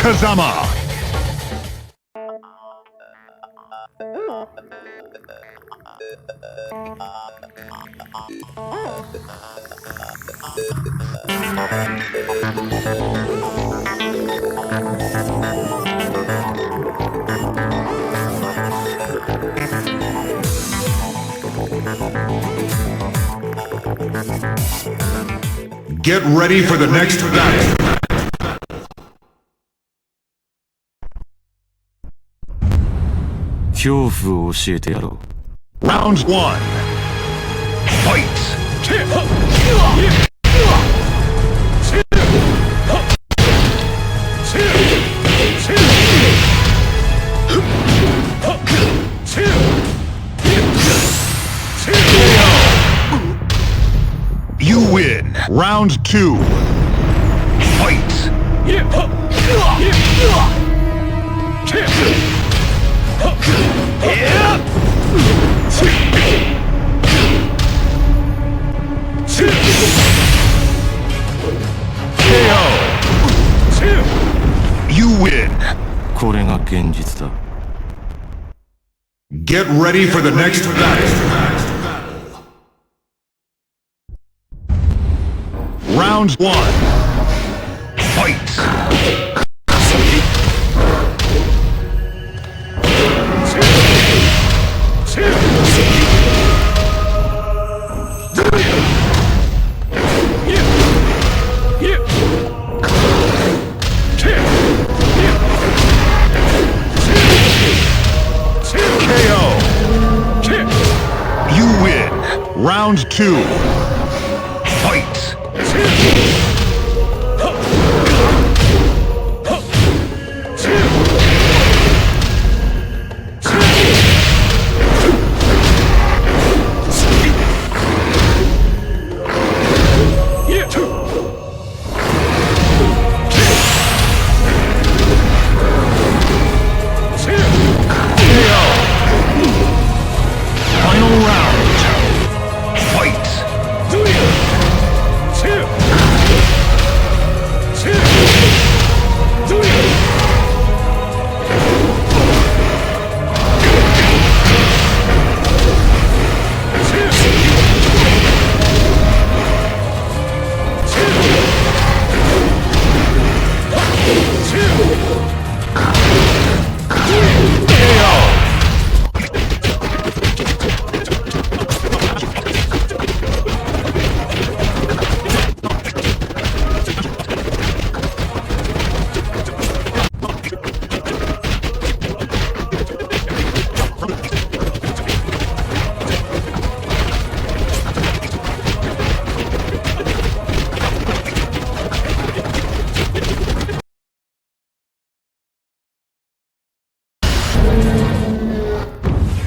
kazama. Get ready for the next battle. Round 1. Fight! You win. Round 2. Fight! You win. Get ready for the next battle. Round 1. Fight! Round 2. Fight! Final round. Fight!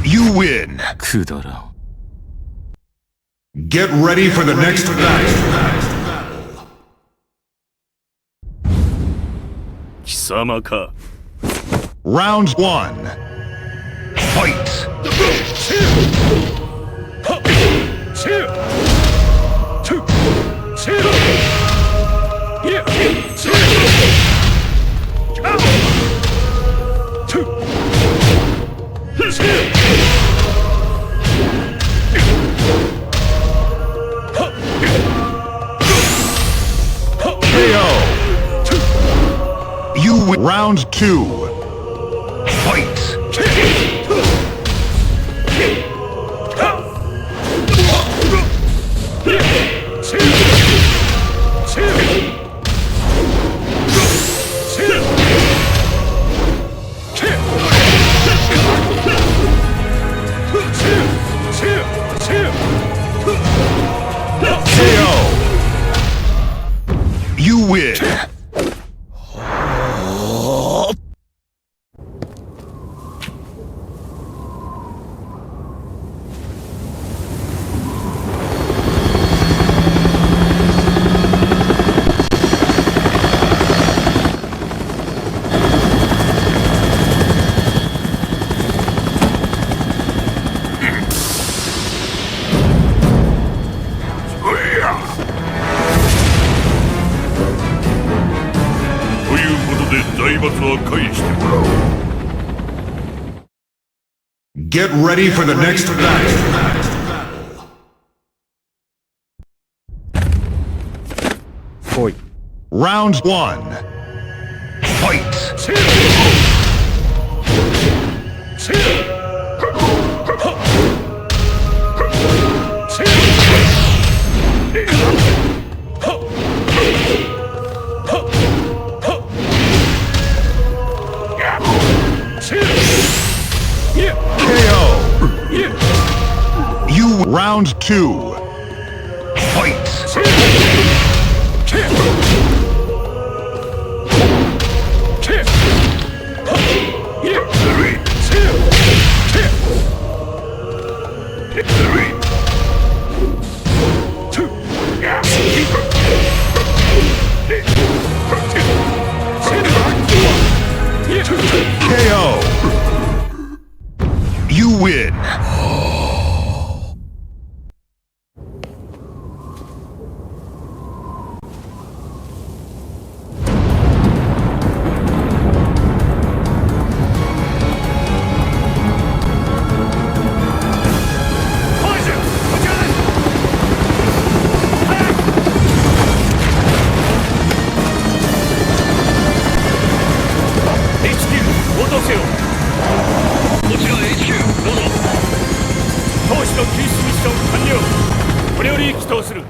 You win. Get ready for the next battle. 貴様か。 Round 1. Fight! You win. Round 2. Fight! You win. は返してもらおう。 Get ready for the next battle. Round 1. Fight! KO! You round 2. Fight! KO! You win! HQ 応答せよ。こちら HQ どうぞ。当主の救出ミッション完了。これより起動する。